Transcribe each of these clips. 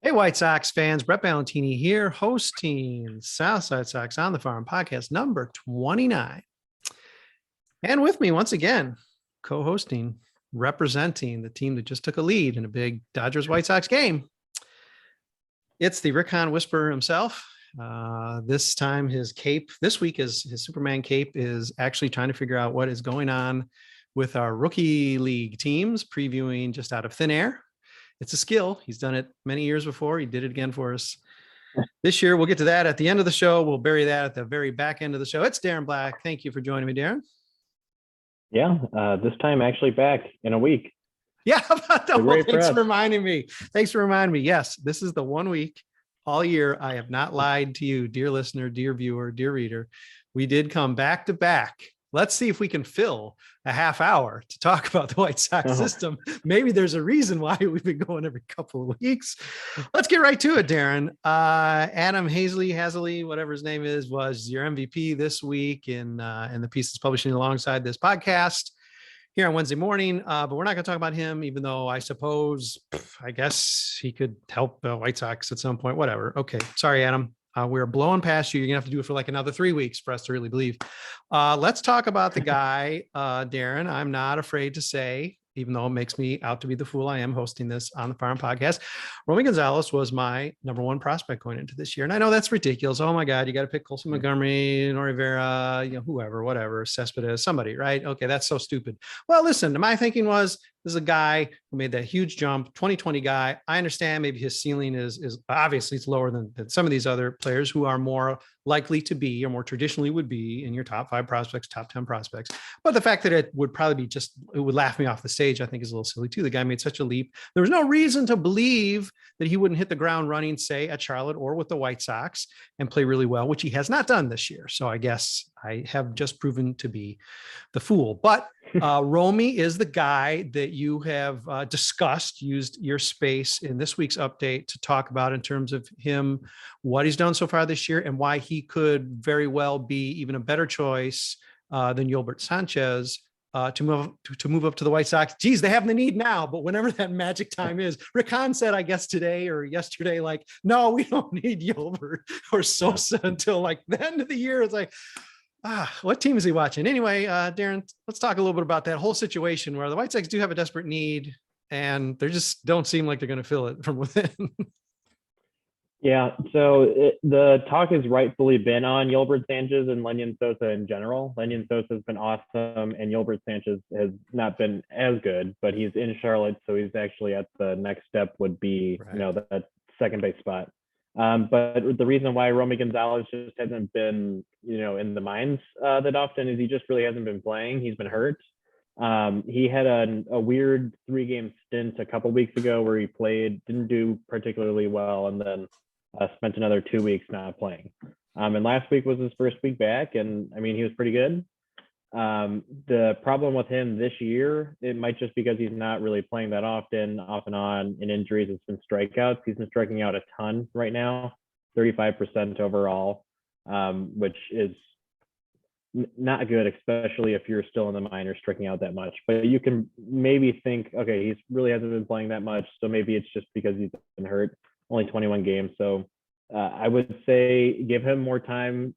Hey, White Sox fans, Brett Ballantini here, hosting Southside Sox on the Farm podcast number 29. And with me once again, co-hosting, representing the team that just took a lead in a big Dodgers-White Sox game. It's the Rick Hahn Whisperer himself. This time his cape, this week his Superman cape is actually trying to figure out what is going on with our rookie league teams, previewing just out of thin air. It's a skill. He's done it many years before. He did it again for us this year. We'll get to that at the end of the show. We'll bury that at the very back end of the show. It's Darren Black. Thank you for joining me, Darren. Yeah, this time actually back in a week. Yeah, well, thanks for reminding me. Thanks for reminding me. Yes, this is the 1 week all year. I have not lied to you, dear listener, dear viewer, dear reader. We did come back to back. Let's see if we can fill a half hour to talk about the White Sox system. Maybe there's a reason why we've been going every couple of weeks. Let's get right to it, Darren. Adam Hazley, whatever his name is, was your MVP this week in the piece that's publishing alongside this podcast here on Wednesday morning. But we're not going to talk about him, even though I guess he could help the White Sox at some point, whatever. Okay. Sorry, Adam. We're blowing past you. You're gonna have to do it for like another 3 weeks for us to really believe. Let's talk about the guy, Darren. I'm not afraid to say, even though it makes me out to be the fool I am hosting this on the Farm podcast. Romy González was my number one prospect going into this year. And I know that's ridiculous. Oh my God, you got to pick Colson Montgomery, Rivera, whoever, whatever, Céspedes, somebody, right? Okay, that's so stupid. Well, listen, my thinking was, this is a guy who made that huge jump, 2020 guy. I understand maybe his ceiling is obviously it's lower than some of these other players who are more likely to be, or more traditionally would be, in your top 5 prospects, top 10 prospects. But the fact that it would probably be it would laugh me off the stage, I think is a little silly too. The guy made such a leap. There was no reason to believe that he wouldn't hit the ground running, say at Charlotte or with the White Sox, and play really well, which he has not done this year. So I guess I have just proven to be the fool. But Romy is the guy that you have discussed, used your space in this week's update to talk about in terms of him, what he's done so far this year, and why he could very well be even a better choice than Yolbert Sánchez to move up to the White Sox. Geez, they have the need now, but whenever that magic time is, Rick Hahn said, I guess today or yesterday, like, no, we don't need Yolbert or Sosa until like the end of the year. It's like, what team is he watching? Anyway, Darren, let's talk a little bit about that whole situation where the White Sox do have a desperate need and they just don't seem like they're going to fill it from within. Yeah, so the talk has rightfully been on Yolbert Sánchez and Lenyn Sosa in general. Lenyn Sosa has been awesome, and Yolbert Sánchez has not been as good, but he's in Charlotte, so he's actually at the next step would be, that second base spot. But the reason why Romy González just hasn't been, in the minds that often is he just really hasn't been playing. He's been hurt. He had a weird 3-game stint a couple weeks ago where he played, didn't do particularly well, and then spent another 2 weeks not playing. And last week was his first week back, and I mean, he was pretty good. The problem with him this year, it might just because he's not really playing that often, off and on, in injuries. It's been strikeouts. He's been striking out a ton right now, 35% overall, which is not good, especially if you're still in the minors striking out that much. But you can maybe think, okay, he really hasn't been playing that much, so maybe it's just because he's been hurt. Only 21 games, so I would say give him more time.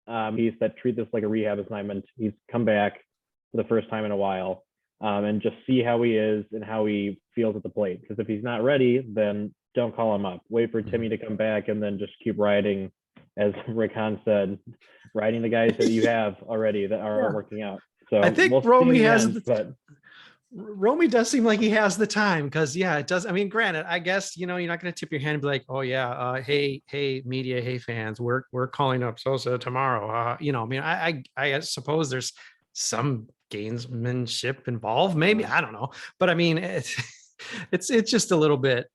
Treat this like a rehab assignment. He's come back for the first time in a while, and just see how he is and how he feels at the plate. Because if he's not ready, then don't call him up. Wait for Timmy to come back, and then just keep riding, as Rick Hahn said, riding the guys that you have already that are working out. So I think Romy Romy does seem like he has the time, because it does. I mean, granted, I guess, you're not going to tip your hand and be like, oh yeah, hey media, hey fans, we're calling up Sosa tomorrow. I suppose there's some gamesmanship involved, maybe, I don't know, but I mean, it's just a little bit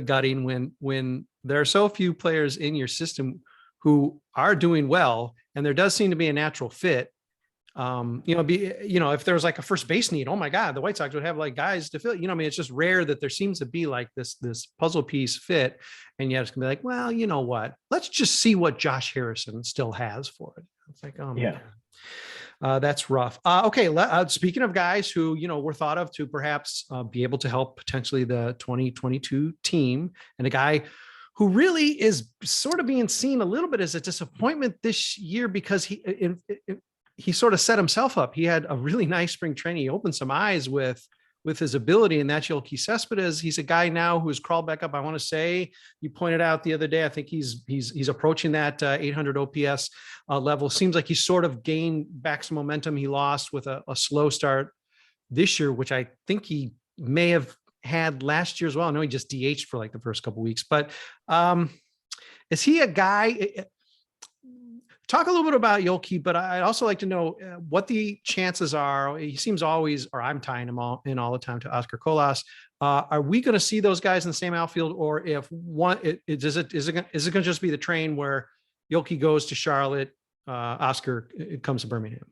gutting when there are so few players in your system who are doing well, and there does seem to be a natural fit. If there's like a first base need, oh my God, the White Sox would have like guys to fill, it's just rare that there seems to be like this puzzle piece fit. And yet it's gonna be like, well, you know what, let's just see what Josh Harrison still has for it. It's like, oh my That's rough. Okay. Speaking of guys who, were thought of to perhaps be able to help potentially the 2022 team, and a guy who really is sort of being seen a little bit as a disappointment this year because he sort of set himself up. He had a really nice spring training. He opened some eyes with his ability, and that's Yoelqui Céspedes. He's a guy now who's crawled back up. I want to say, you pointed out the other day, I think he's approaching that 800 OPS level. Seems like he's sort of gained back some momentum. He lost with a slow start this year, which I think he may have had last year as well. I know he just DH'd for like the first couple of weeks, but is he a guy? Talk a little bit about Yoelqui, but I'd also like to know what the chances are. He seems always, or I'm tying him all the time to Oscar Colas. Are we going to see those guys in the same outfield, or if one, is it going to just be the train where Yoelqui goes to Charlotte, Oscar comes to Birmingham?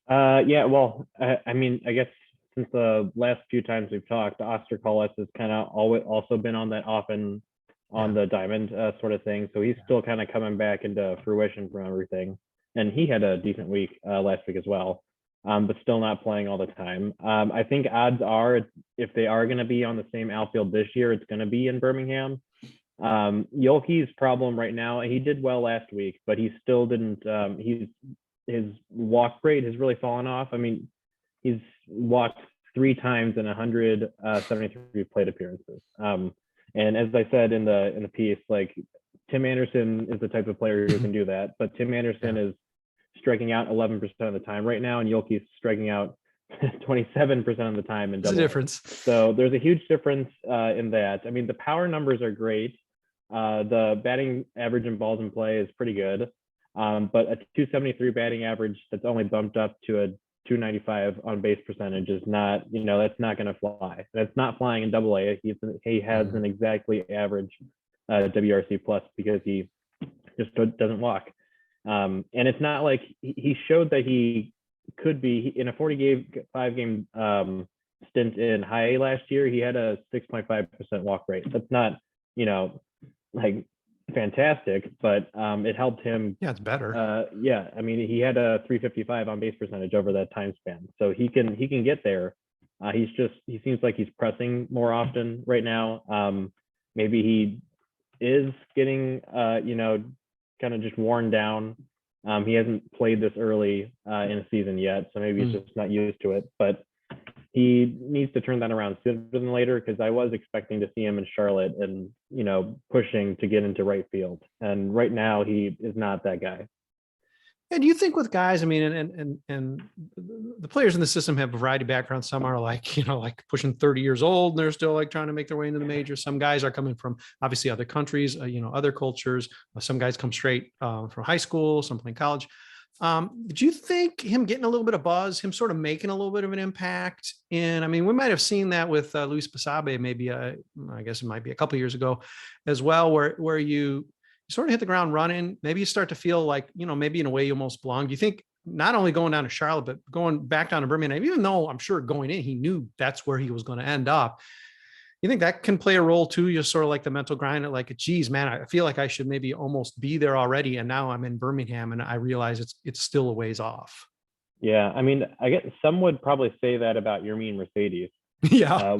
Yeah, well, I mean, I guess since the last few times we've talked, Oscar Colas has kind of always also been on that off and on the diamond sort of thing. So he's still kind of coming back into fruition from everything. And he had a decent week last week as well, but still not playing all the time. I think odds are if they are going to be on the same outfield this year, it's going to be in Birmingham. Yoelqui's problem right now, he did well last week, but he still didn't, his walk rate has really fallen off. I mean, he's walked 3 times in 173 plate appearances. And as I said in the piece, like Tim Anderson is the type of player who can do that, but Tim Anderson is striking out 11% of the time right now, and Yoelqui is striking out 27% of the time in double. There's a difference. So there's a huge difference in that. I mean, the power numbers are great. The batting average in balls in play is pretty good, but a 273 batting average that's only bumped up to a 295 on base percentage is not, that's not going to fly. That's not flying in double A. He has an exactly average WRC plus because he just doesn't walk. And it's not like he showed that he could be in a 45 game stint in high A last year. He had a 6.5% walk rate. That's not, like fantastic, but it helped him. Yeah, it's better. Yeah, I mean, he had a 355 on base percentage over that time span, so he can get there. He seems like he's pressing more often right now. Maybe he is getting kind of just worn down. He hasn't played this early in a season yet, so maybe he's just not used to it, but he needs to turn that around sooner than later, because I was expecting to see him in Charlotte and, pushing to get into right field. And right now he is not that guy. And do you think with guys, I mean, and the players in the system have a variety of backgrounds. Some are like, like pushing 30 years old and they're still like trying to make their way into the majors. Some guys are coming from obviously other countries, other cultures. Some guys come straight from high school, some playing college. Do you think him getting a little bit of buzz, him sort of making a little bit of an impact I mean, we might've seen that with Luis Basabe, maybe I guess it might be a couple of years ago as well, where you sort of hit the ground running. Maybe you start to feel like, maybe in a way you almost belong. Do you think not only going down to Charlotte, but going back down to Birmingham, even though I'm sure going in, he knew that's where he was going to end up. You think that can play a role too? Just sort of like the mental grind of like, geez, man, I feel like I should maybe almost be there already. And now I'm in Birmingham and I realize it's still a ways off. Yeah. I mean, I guess some would probably say that about Yermin Mercedes. Yeah.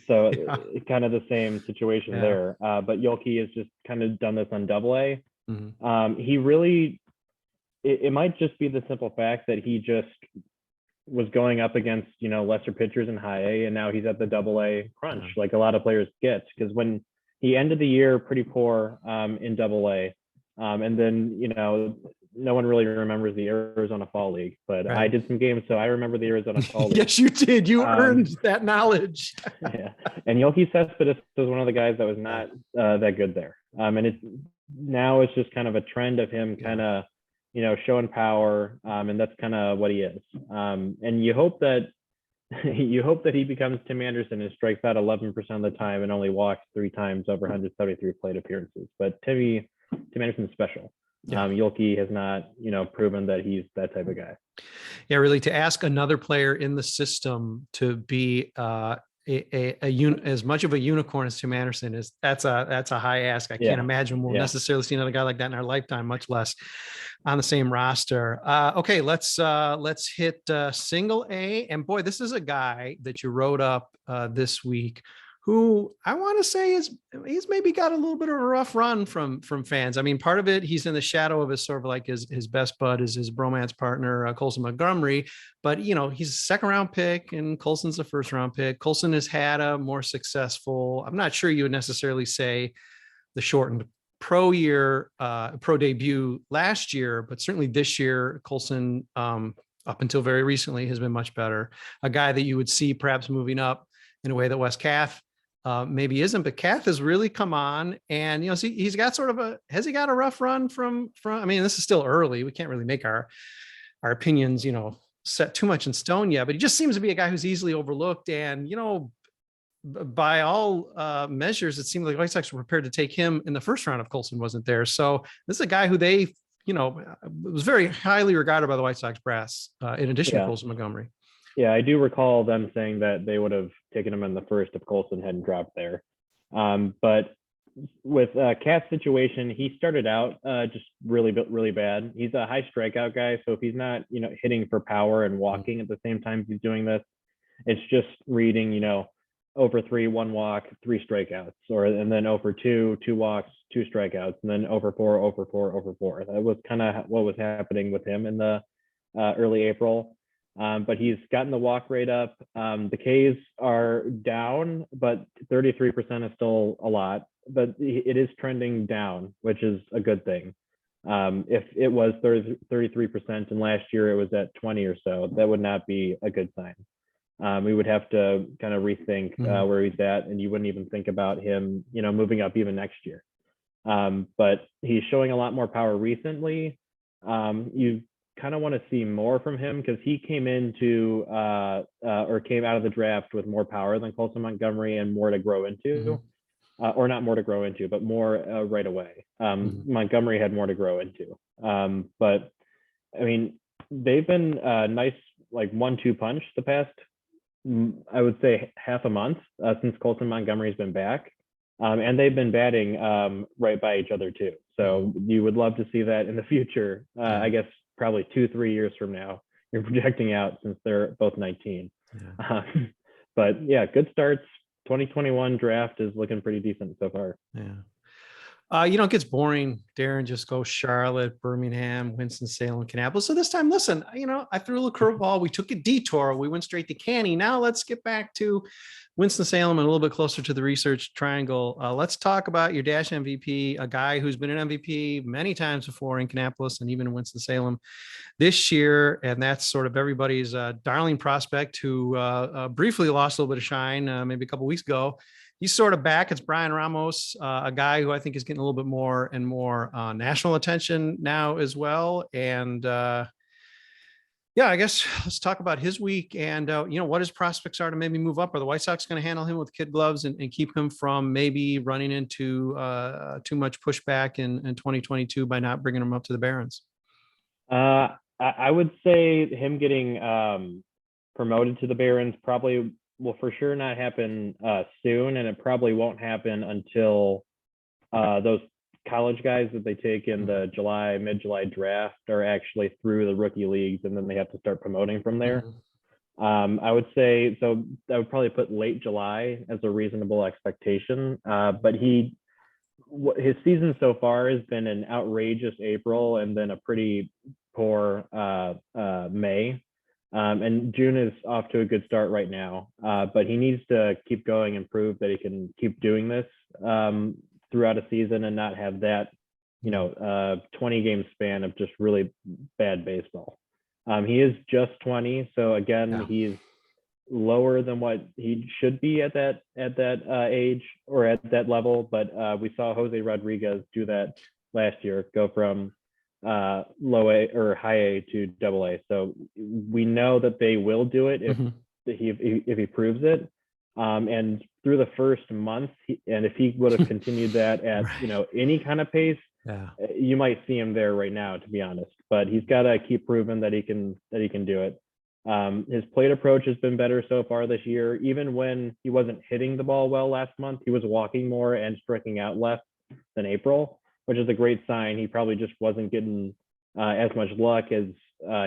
So kind of the same situation there. But Yoelqui has just kind of done this on double A. He really, it might just be the simple fact that he just was going up against, lesser pitchers in high A, and now he's at the double A crunch, like a lot of players get, because when he ended the year pretty poor in double A, and then, no one really remembers the Arizona Fall League, but I did some games, so I remember the Arizona Fall League. Yes, you did. You earned that knowledge. Yeah. And Yoelqui Céspedes was one of the guys that was not that good there. And it's just kind of a trend of him kind of, showing power, and that's kind of what he is. And you hope that he becomes Tim Anderson and strikes out 11% of the time and only walks 3 times over 173 plate appearances. But Tim Anderson's special. Yoelqui has not, proven that he's that type of guy. Yeah, really, to ask another player in the system to be as much of a unicorn as Tim Anderson is. That's a high ask. I can't imagine we'll necessarily see another guy like that in our lifetime, much less on the same roster. Okay, let's hit single A. And boy, this is a guy that you wrote up this week who I want to say he's maybe got a little bit of a rough run from fans. I mean, part of it, he's in the shadow of his sort of like his best bud is his bromance partner, Colson Montgomery. But, he's a second round pick and Colson's a first round pick. Colson has had a more successful, I'm not sure you would necessarily say the shortened pro debut last year, but certainly this year, Colson, up until very recently, has been much better. A guy that you would see perhaps moving up in a way that Wes Kath maybe isn't, but Kath has really come on, and he's got has he got a rough run from? I mean, this is still early. We can't really make our opinions, set too much in stone yet. But he just seems to be a guy who's easily overlooked, and by all measures, it seemed like White Sox were prepared to take him in the first round if Colson wasn't there. So this is a guy who they, was very highly regarded by the White Sox brass, in addition to Colson Montgomery. Yeah, I do recall them saying that they would have taken him in the first if Colson hadn't dropped there. But with Kath's situation, he started out just really, really bad. He's a high strikeout guy. So if he's not, hitting for power and walking at the same time he's doing this, it's just reading, 0-for-3, 1 walk, 3 strikeouts, and then 0-for-2, 2 walks, 2 strikeouts, and then 0-for-4, 0-for-4, 0-for-4. That was kind of what was happening with him in the early April. But he's gotten the walk rate up. The Ks are down, but 33% is still a lot, but it is trending down, which is a good thing. If it was 33% and last year it was at 20 or so, that would not be a good sign. We would have to kind of rethink where he's at, and you wouldn't even think about him, moving up even next year. But he's showing a lot more power recently. You kind of want to see more from him because he came into or came out of the draft with more power than Colson Montgomery and more to grow into, or not more to grow into, but more right away. Montgomery had more to grow into. But I mean, they've been nice, like 1-2 punch the past, I would say half a month since Colson Montgomery's been back. And they've been batting right by each other too. So you would love to see that in the future. I guess probably 2-3 years from now, you're projecting out since they're both 19. But yeah, good starts. 2021 draft is looking pretty decent so far. It gets boring. Darren just goes Charlotte, Birmingham, Winston-Salem, Kannapolis. So this time, listen, I threw a little curveball. We took a detour. We went straight to Canny. Now let's get back to Winston-Salem and a little bit closer to the research triangle. Let's talk about your Dash MVP, a guy who's been an MVP many times before in Kannapolis and even in Winston-Salem this year. And that's sort of everybody's darling prospect who briefly lost a little bit of shine maybe a couple of weeks ago. He's sort of back. It's Bryan Ramos, a guy who I think is getting a little bit more and more national attention now as well. And I guess let's talk about his week and, what his prospects are to maybe move up. Are the White Sox going to handle him with kid gloves and keep him from maybe running into too much pushback in 2022 by not bringing him up to the Barons? I would say him getting promoted to the Barons probably will for sure not happen soon, and it probably won't happen until those college guys that they take in the mid-July draft are actually through the rookie leagues, and then they have to start promoting from there. I would say, so I would probably put late July as a reasonable expectation, but his season so far has been an outrageous April and then a pretty poor May. And June is off to a good start right now, but he needs to keep going and prove that he can keep doing this throughout a season and not have that, 20 game span of just really bad baseball. He is just 20. So again, he's lower than what he should be at that age or at that level. But we saw Jose Rodríguez do that last year, go from low A or high A to double A. So we know that they will do it if he proves it. And through the first month, and if he would have continued that at any kind of pace, you might see him there right now, to be honest. But he's got to keep proving that he can do it. His plate approach has been better so far this year. Even when he wasn't hitting the ball well last month, he was walking more and striking out less than April, which is a great sign. He probably just wasn't getting as much luck as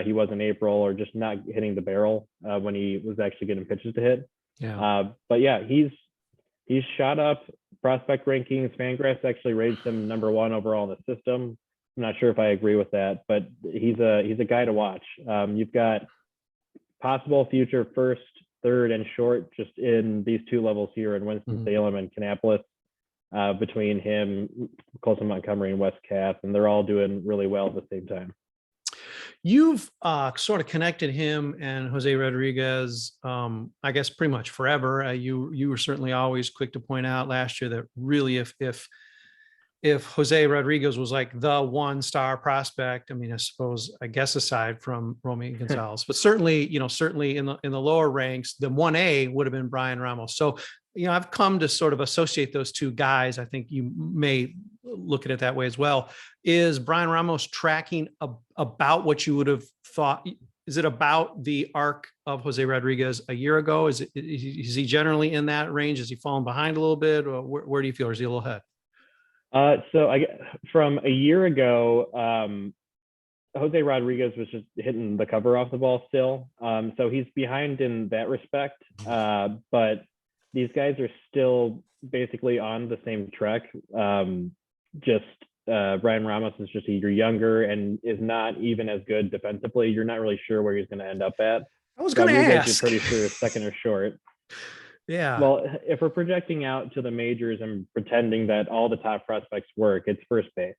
he was in April, or just not hitting the barrel when he was actually getting pitches to hit. Yeah. But yeah, he's shot up prospect rankings. Fangraphs actually raised him #1 overall in the system. I'm not sure if I agree with that, but he's a guy to watch. You've got possible future first, third, and short just in these two levels here in Winston-Salem and Kannapolis, between him, Colson Montgomery, and Wes Kath, and they're all doing really well at the same time. You've sort of connected him and Jose Rodríguez, I guess, pretty much forever. You were certainly always quick to point out last year that really, if Jose Rodríguez was like the one-star prospect, I mean, I guess aside from Romy González, but certainly in the lower ranks, the 1A would have been Bryan Ramos. So, I've come to sort of associate those two guys. I think you may look at it that way as well. Is Bryan Ramos tracking about what you would have thought? Is it about the arc of Jose Rodríguez a year ago? Is he generally in that range? Is he falling behind a little bit? Or where do you feel? Or is he a little ahead? So from a year ago, Jose Rodríguez was just hitting the cover off the ball still. So he's behind in that respect. But these guys are still basically on the same track. Bryan Ramos is just a year younger and is not even as good defensively. You're not really sure where he's going to end up at. I was going to ask. You're pretty sure second or short. Yeah. Well, if we're projecting out to the majors and pretending that all the top prospects work, it's first base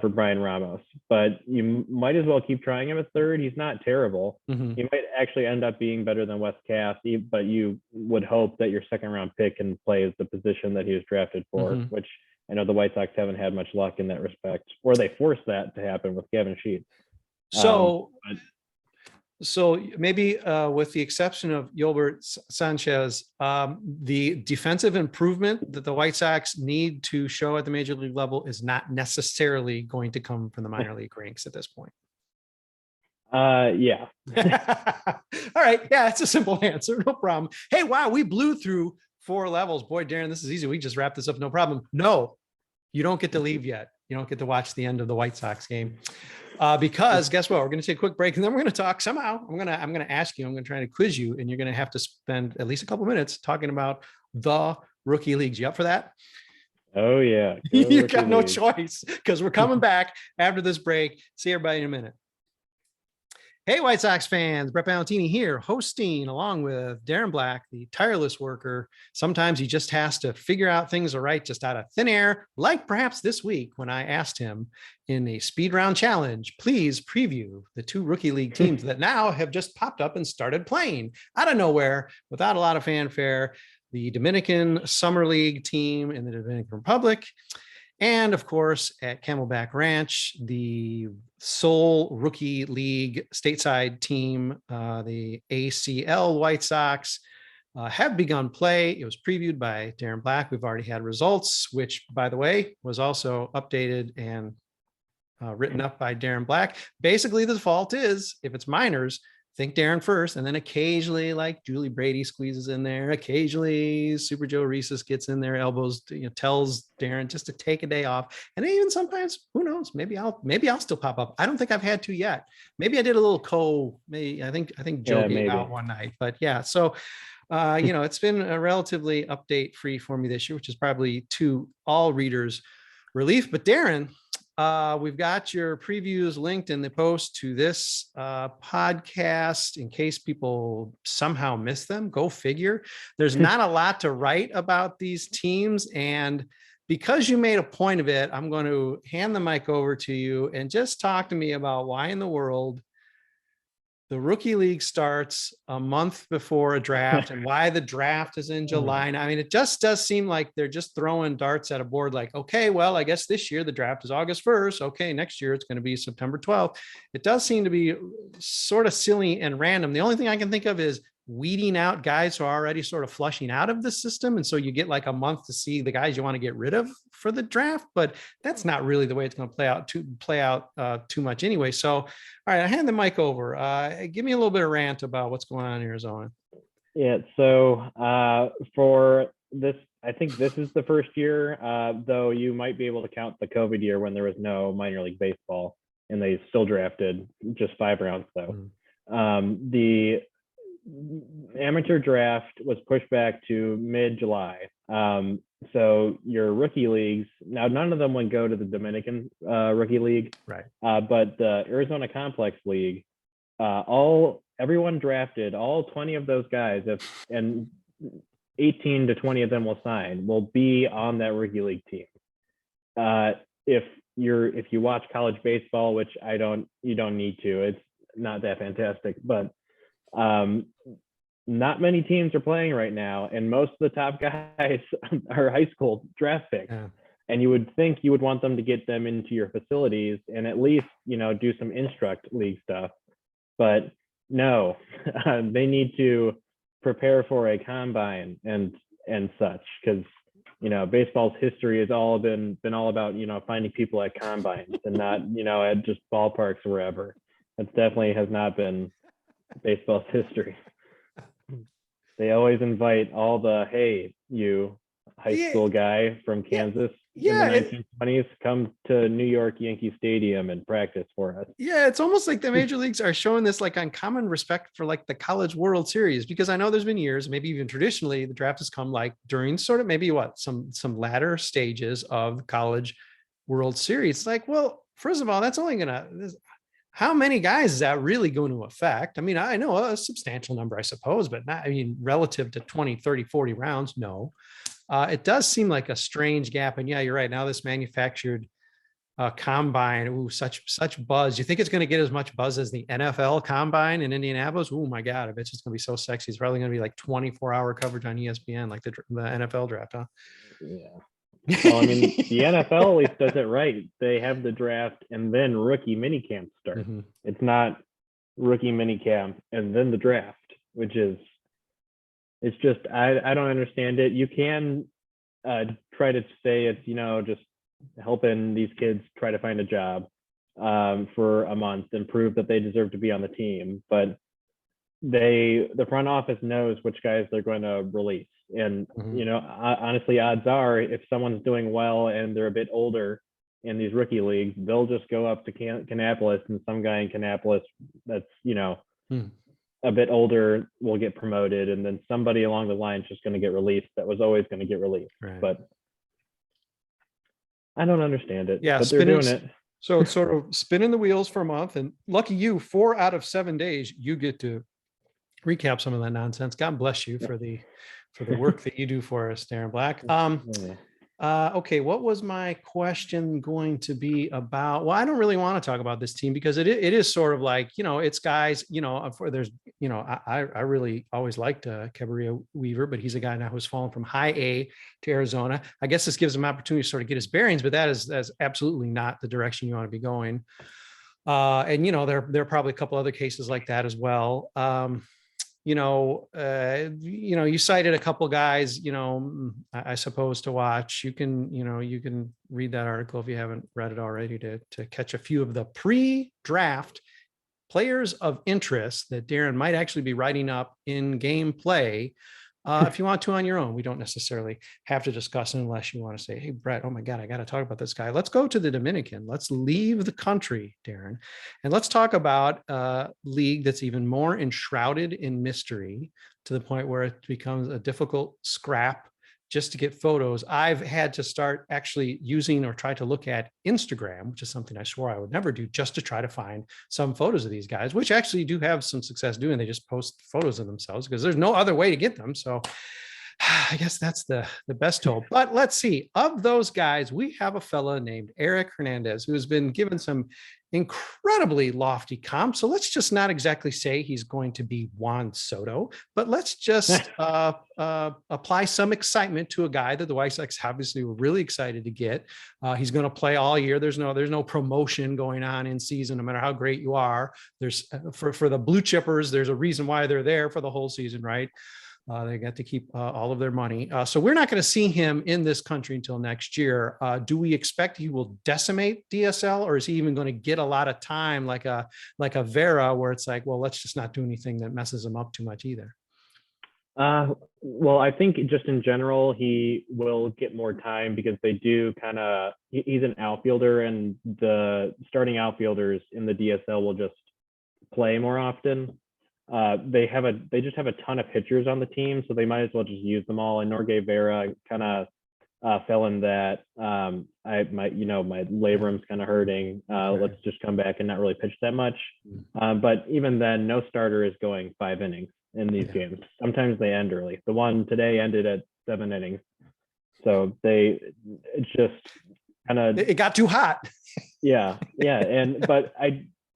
for Bryan Ramos. But you might as well keep trying him at third. He's not terrible. He might actually end up being better than Wes Kath, but you would hope that your second round pick can play the position that he was drafted for, which I know the White Sox haven't had much luck in that respect, or they forced that to happen with Gavin Sheets. So maybe with the exception of Yolbert Sánchez, the defensive improvement that the White Sox need to show at the major league level is not necessarily going to come from the minor league ranks at this point. Yeah. All right. Yeah, it's a simple answer. No problem. Hey, wow, we blew through 4 levels. Boy, Darren, this is easy. We just wrapped this up. No problem. No, you don't get to leave yet. You don't get to watch the end of the White Sox game. Because guess what? We're going to take a quick break and then we're going to talk somehow. I'm going to ask you, I'm going to try to quiz you, and you're going to have to spend at least a couple minutes talking about the rookie leagues. You up for that? Oh yeah. You got no choice, because we're coming back after this break. See everybody in a minute. Hey, White Sox fans, Brett Ballantini here, hosting along with Darren Black, the tireless worker. Sometimes he just has to figure out things are right just out of thin air, like perhaps this week when I asked him in a speed round challenge, please preview the 2 rookie league teams that now have just popped up and started playing out of nowhere without a lot of fanfare. The Dominican Summer League team in the Dominican Republic. And of course, at Camelback Ranch, the sole rookie league stateside team, the ACL White Sox, have begun play. It was previewed by Darren Black. We've already had results, which, by the way, was also updated and written up by Darren Black. Basically, the default is, if it's minors, think Darren first, and then occasionally, like Julie Brady squeezes in there. Occasionally, Super Joe Reeses gets in there, elbows, tells Darren just to take a day off. And even sometimes, who knows? Maybe I'll still pop up. I don't think I've had to yet. Maybe I did a little I think Joe gave out one night. But yeah, so it's been a relatively update free for me this year, which is probably to all readers' relief. But Darren, we've got your previews linked in the post to this podcast in case people somehow miss them. Go figure. There's not a lot to write about these teams. And because you made a point of it, I'm going to hand the mic over to you and just talk to me about why in the world the rookie league starts a month before a draft and why the draft is in July. I mean, it just does seem like they're just throwing darts at a board like, okay, well, I guess this year the draft is August 1st. Okay, next year it's going to be September 12th. It does seem to be sort of silly and random. The only thing I can think of is weeding out guys who are already sort of flushing out of the system. And so you get like a month to see the guys you want to get rid of for the draft, but that's not really the way it's going to play out too much anyway. So, all right, I hand the mic over. Give me a little bit of rant about what's going on in Arizona. Yeah. So for this, I think this is the first year, though you might be able to count the COVID year when there was no minor league baseball and they still drafted just 5 rounds though. The amateur draft was pushed back to mid-July. So your rookie leagues, now none of them would go to the Dominican Rookie League, right? But the Arizona Complex League, everyone drafted, all 20 of those guys, and 18 to 20 of them will sign, will be on that rookie league team. If you watch college baseball, which you don't need to, it's not that fantastic, but not many teams are playing right now, and most of the top guys are high school draft picks. Yeah. And you would think you would want them to get them into your facilities and at least, do some instruct league stuff. But no, they need to prepare for a combine and such, because baseball's history has all been all about finding people at combines and not at just ballparks or wherever. That definitely has not been baseball's history. They always invite all the, hey, you high school guy from Kansas in the 1920s, come to New York Yankee Stadium and practice for us. Yeah, it's almost like the major leagues are showing this like uncommon respect for like the College World Series, because I know there's been years, maybe even traditionally, the draft has come like during sort of maybe some latter stages of College World Series. It's like, well, first of all, that's only how many guys is that really going to affect? I mean, I know a substantial number, I suppose, but not, relative to 20, 30, 40 rounds, no. It does seem like a strange gap. And yeah, you're right. Now this manufactured combine, such buzz. You think it's going to get as much buzz as the NFL combine in Indianapolis? Oh my God, I bet it's going to be so sexy. It's probably going to be like 24-hour coverage on ESPN, like the NFL draft, huh? Yeah. Well, I mean, the NFL at least does it right. They have the draft and then rookie minicamp start. Mm-hmm. It's not rookie minicamp and then the draft, which is, it's just, I don't understand it. You can try to say it's, just helping these kids try to find a job for a month and prove that they deserve to be on the team. But the front office knows which guys they're going to release. And, honestly, odds are if someone's doing well and they're a bit older in these rookie leagues, they'll just go up to Kannapolis, and some guy in Kannapolis that's, a bit older will get promoted. And then somebody along the line is just going to get released that was always going to get released. Right. But I don't understand it. Yeah, but they're doing it. So it's sort of spinning the wheels for a month, and lucky you, 4 out of 7 days, you get to recap some of that nonsense. God bless you for the work that you do for us, Darren Black. Okay, what was my question going to be about? Well, I don't really want to talk about this team because it is sort of like, it's guys, there's, I really always liked Cabrera Weaver, but he's a guy now who's fallen from high A to Arizona. I guess this gives him opportunity to sort of get his bearings, but that's absolutely not the direction you want to be going. And, there are probably a couple other cases like that as well. You cited a couple guys, I suppose to watch. You can read that article if you haven't read it already to catch a few of the pre-draft players of interest that Darren might actually be writing up in game play. If you want to on your own, we don't necessarily have to discuss it unless you want to say, hey, Brett, oh my God, I got to talk about this guy. Let's go to the Dominican. Let's leave the country, Darren, and let's talk about a league that's even more enshrouded in mystery to the point where it becomes a difficult scrap just to get photos. I've had to start actually using or try to look at Instagram, which is something I swore I would never do, just to try to find some photos of these guys, which actually do have some success doing. They just post photos of themselves because there's no other way to get them. So I guess that's the best told. But let's see. Of those guys, we have a fella named Erick Hernández who has been given some incredibly lofty comps. So let's just not exactly say he's going to be Juan Soto, but let's just apply some excitement to a guy that the White Sox obviously were really excited to get. He's going to play all year. There's no promotion going on in season, no matter how great you are. There's for the blue chippers, there's a reason why they're there for the whole season, right? They got to keep all of their money. So we're not going to see him in this country until next year. Do we expect he will decimate DSL, or is he even going to get a lot of time like a Vera, where it's like, well, let's just not do anything that messes him up too much either? Well, I think just in general, he will get more time because they do he's an outfielder, and the starting outfielders in the DSL will just play more often. They just have a ton of pitchers on the team, so they might as well just use them all. And Norge Vera kind of fell in that. My labrum's kind of hurting. Let's just come back and not really pitch that much. But even then, no starter is going 5 innings in these games. Sometimes they end early. The one today ended at 7 innings. So it's just kind of, it got too hot. Yeah.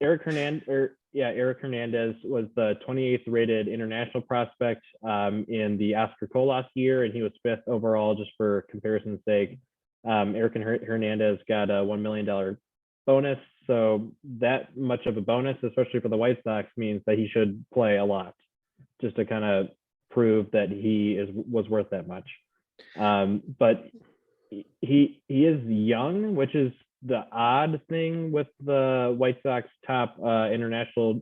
Erick Hernández was the 28th rated international prospect in the Oscar Colas year, and he was 5th overall. Just for comparison's sake, Erick Hernández got a $1 million bonus. So that much of a bonus, especially for the White Sox, means that he should play a lot, just to kind of prove that he was worth that much. But he is young, which is the odd thing with the White Sox top international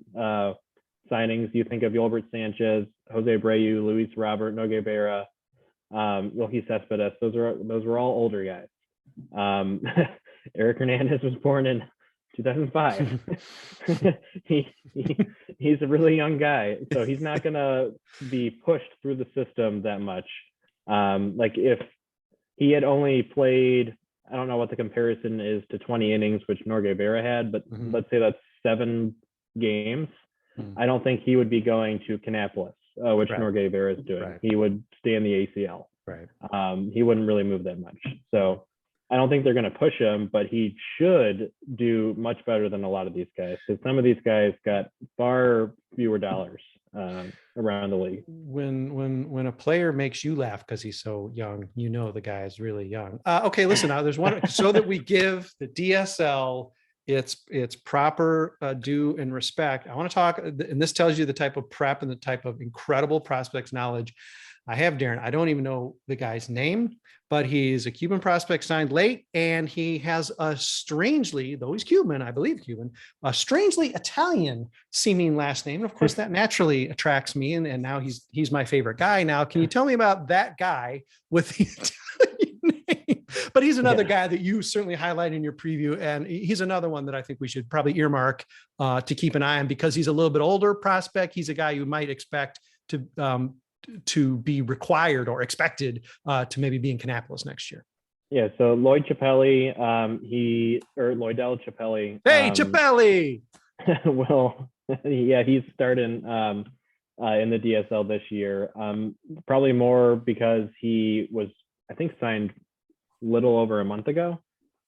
signings. You think of Yolbert Sánchez, Jose Abreu, Luis Robert, Nogue Vera, Yoelqui Céspedes. Those were all older guys. Erick Hernández was born in 2005. He's a really young guy, so he's not gonna be pushed through the system that much. Like if he had only played, I don't know what the comparison is to 20 innings, which Norge Vera had, but let's say that's 7 games. I don't think he would be going to Kannapolis, which Norge Vera is doing. He would stay in the ACL. He wouldn't really move that much. So I don't think they're going to push him, but he should do much better than a lot of these guys, because some of these guys got far fewer dollars around the league. When a player makes you laugh because he's so young, you know the guy is really young. Okay, listen, now there's one so that we give the DSL its proper due and respect. I want to talk, and this tells you the type of prep and the type of incredible prospects knowledge I have, Darren. I don't even know the guy's name, but he's a Cuban prospect signed late, and he has a strangely, though he's Cuban, I believe Cuban, a strangely Italian seeming last name. And of course, that naturally attracts me, and now he's my favorite guy. Now, can you tell me about that guy with the Italian name? But he's another guy that you certainly highlight in your preview, and he's another one that I think we should probably earmark to keep an eye on, because he's a little bit older prospect. He's a guy you might expect to be required or expected to maybe be in Kannapolis next year. Yeah, so Lloyd Chappelle, Lloydell Chappelle. Hey, Chappelle! Well, yeah, he's starting in the DSL this year. Probably more because he was, I think, signed little over a month ago,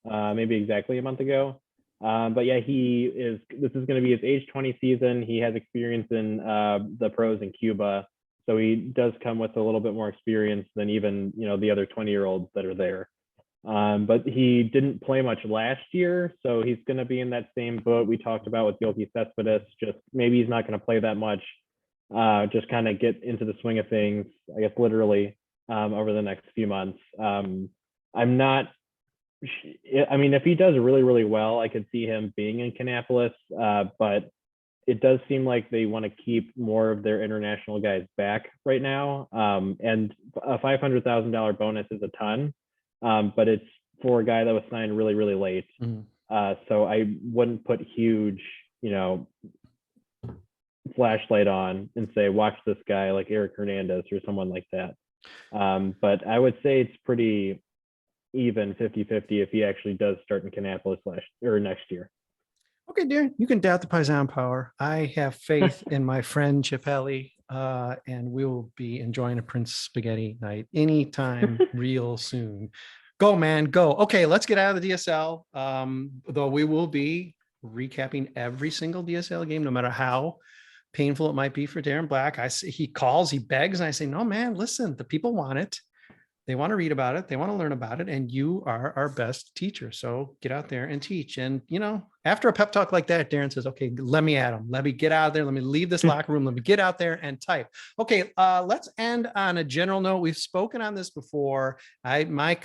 maybe exactly a month ago. But yeah, this is going to be his age 20 season. He has experience in the pros in Cuba. So he does come with a little bit more experience than even, the other 20-year-olds that are there. But he didn't play much last year, so he's going to be in that same boat we talked about with Yoelqui Céspedes. Just maybe he's not going to play that much. Just kind of get into the swing of things, I guess, literally over the next few months. If he does really, really well, I could see him being in Kannapolis, but it does seem like they want to keep more of their international guys back right now. And a $500,000 bonus is a ton, but it's for a guy that was signed really, really late. So I wouldn't put huge, flashlight on and say, watch this guy like Erick Hernández or someone like that. But I would say it's pretty even 50-50 if he actually does start in Kannapolis next year. Okay, Darren, you can doubt the Paisan power. I have faith in my friend Chappelle. and we will be enjoying a Prince spaghetti night anytime real soon. Go, man, go. Okay, let's get out of the DSL. Though we will be recapping every single DSL game, no matter how painful it might be for Darren Black. He calls, he begs, and I say, no, man, listen, the people want it. They want to read about it. They want to learn about it. And you are our best teacher. So get out there and teach. And, after a pep talk like that, Darren says, okay, let me at him. Let me get out there. Let me leave this locker room. Let me get out there and type. Okay. Let's end on a general note. We've spoken on this before. My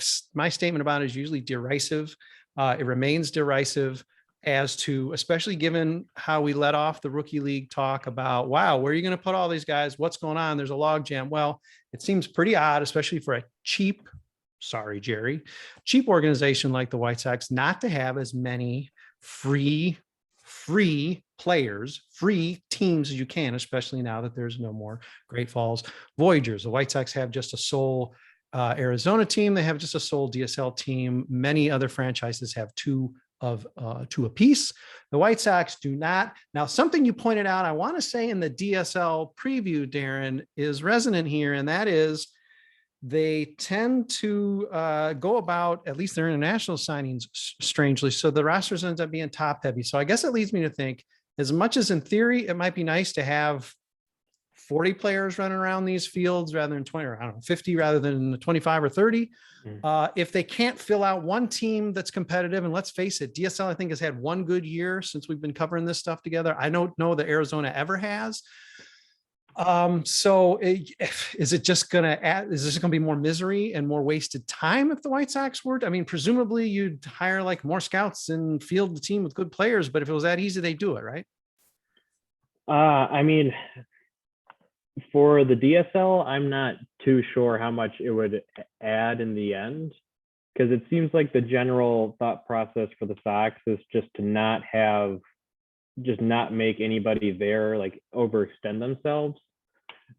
statement about it is usually derisive. It remains derisive as to, especially given how we let off the rookie league talk about, wow, where are you going to put all these guys? What's going on? There's a log jam. Well, it seems pretty odd, especially for a cheap organization like the White Sox, not to have as many free players, free teams as you can, especially now that there's no more Great Falls Voyagers. The White Sox have just a sole Arizona team. They have just a sole DSL team. Many other franchises have two apiece. The White Sox do not. Now, something you pointed out, I want to say in the DSL preview, Darren, is resonant here, and that is they tend to go about, at least their international signings, strangely. So the rosters ends up being top heavy. So I guess it leads me to think, as much as in theory, it might be nice to have 40 players running around these fields rather than 20, or 50 rather than 25 or 30. If they can't fill out one team that's competitive, and let's face it, DSL, I think, has had one good year since we've been covering this stuff together. I don't know that Arizona ever has. So is it just going to add, is this going to be more misery and more wasted time if the White Sox were? I mean, presumably you'd hire like more scouts and field the team with good players, but if it was that easy, they do it, right? I mean, for the DSL, I'm not too sure how much it would add in the end, because it seems like the general thought process for the Sox is just to not make anybody there like overextend themselves.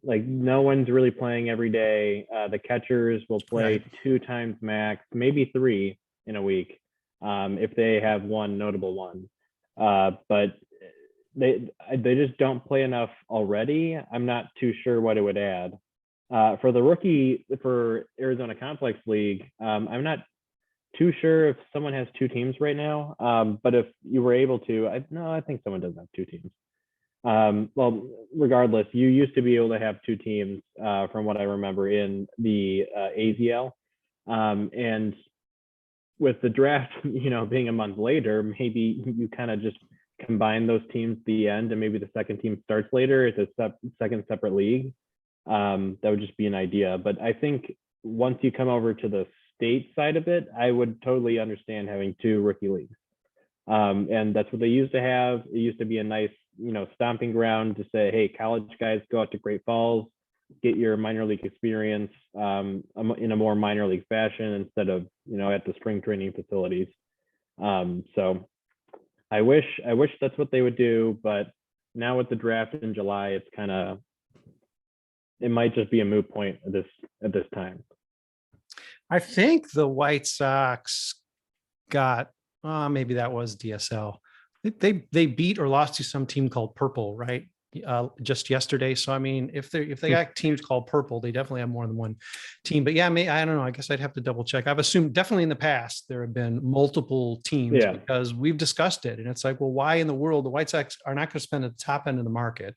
Like, no one's really playing every day. The catchers will play 2 times max, maybe 3 in a week, if they have one notable one. But they just don't play enough already. I'm not too sure what it would add. For Arizona Complex League, I'm not too sure if someone has 2 teams right now. But if you were able to, I think someone doesn't have 2 teams. Well, regardless, you used to be able to have 2 teams, from what I remember, in the ACL. And with the draft, being a month later, maybe you kind of just combine those teams at the end, and maybe the second team starts later. It's a second separate league. That would just be an idea. But I think once you come over to the state side of it, I would totally understand having 2 rookie leagues. And that's what they used to have. It used to be a nice, stomping ground to say, hey, college guys, go out to Great Falls, get your minor league experience in a more minor league fashion instead of, at the spring training facilities. So I wish that's what they would do, but now with the draft in July, it's it might just be a moot point at this time. I think the White Sox got, maybe that was DSL. They beat or lost to some team called Purple, right? Just yesterday. So I mean, if they got teams called Purple, they definitely have more than one team. But yeah, I don't know. I guess I'd have to double check. I've assumed definitely in the past there have been multiple teams, because we've discussed it, and it's like, well, why in the world the White Sox are not going to spend at the top end of the market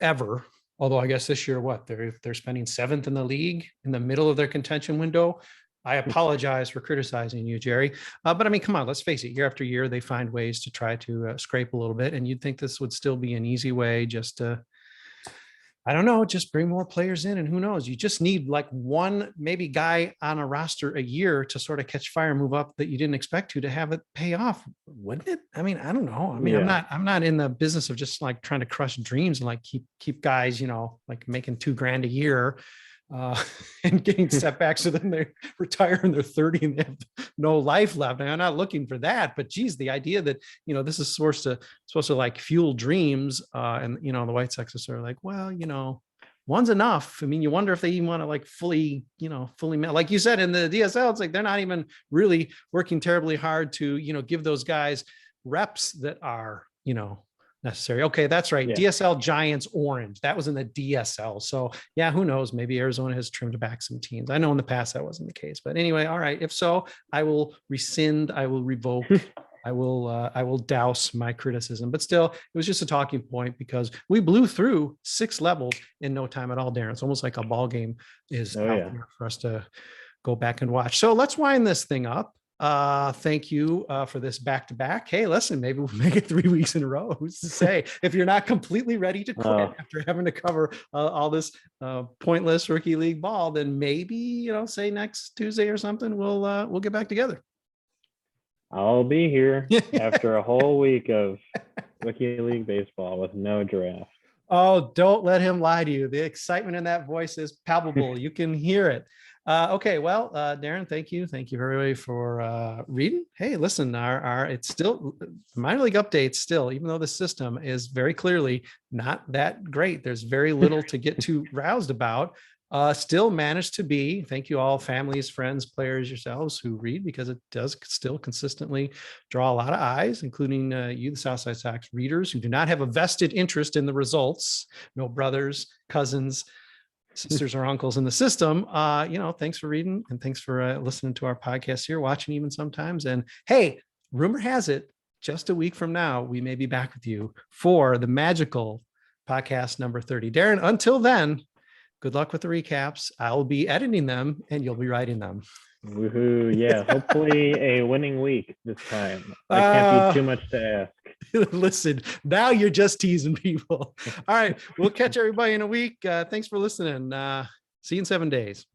ever? Although I guess this year, they're spending 7th in the league in the middle of their contention window. I apologize for criticizing you, Jerry. But I mean, come on, let's face it. Year after year, they find ways to try to scrape a little bit. And you'd think this would still be an easy way just to, I don't know, just bring more players in. And who knows, you just need like one maybe guy on a roster a year to sort of catch fire, move up that you didn't expect to have it pay off, wouldn't it? I mean, I don't know. I mean, I'm not in the business of just like trying to crush dreams and like keep guys, like making $2,000 a year. And getting setbacks, so then they retire and they're 30 and they have no life left. And I'm not looking for that, but geez, the idea that, this is supposed to like fuel dreams. And, the White Sox are sort of like, well, one's enough. I mean, you wonder if they even want to like fully, like you said, in the DSL, it's like, they're not even really working terribly hard to, give those guys reps that are, necessary. Okay, that's right. Yeah. DSL Giants orange. That was in the DSL. So yeah, who knows? Maybe Arizona has trimmed back some teams. I know in the past that wasn't the case. But anyway, all right. If so, I will rescind. I will revoke. I will douse my criticism. But still, it was just a talking point because we blew through 6 levels in no time at all, Darren. It's almost like a ball game is out there for us to go back and watch. So let's wind this thing up. Thank you for this back-to-back. Hey, listen, maybe we'll make it 3 weeks in a row. Who's to say? If you're not completely ready to quit after having to cover all this pointless rookie league ball, then maybe, say next Tuesday or something, we'll get back together. I'll be here after a whole week of rookie league baseball with no draft. Oh, don't let him lie to you. The excitement in that voice is palpable. You can hear it. Okay, well, Darren, thank you everybody for reading. Hey, listen, it's still minor league updates still, even though the system is very clearly not that great. There's very little to get too roused about. Still managed to be, thank you all, families, friends, players, yourselves who read, because it does still consistently draw a lot of eyes, including you, the Southside Sox readers who do not have a vested interest in the results, no brothers, cousins, sisters or uncles in the system. Thanks for reading and thanks for listening to our podcast here, watching even sometimes. And hey, rumor has it, just a week from now, we may be back with you for the magical podcast number 30. Darren, until then, good luck with the recaps. I'll be editing them and you'll be writing them. Woohoo. Yeah. Hopefully a winning week this time. That can't be too much to ask. Listen, now you're just teasing people. All right. We'll catch everybody in a week. Thanks for listening. See you in 7 days.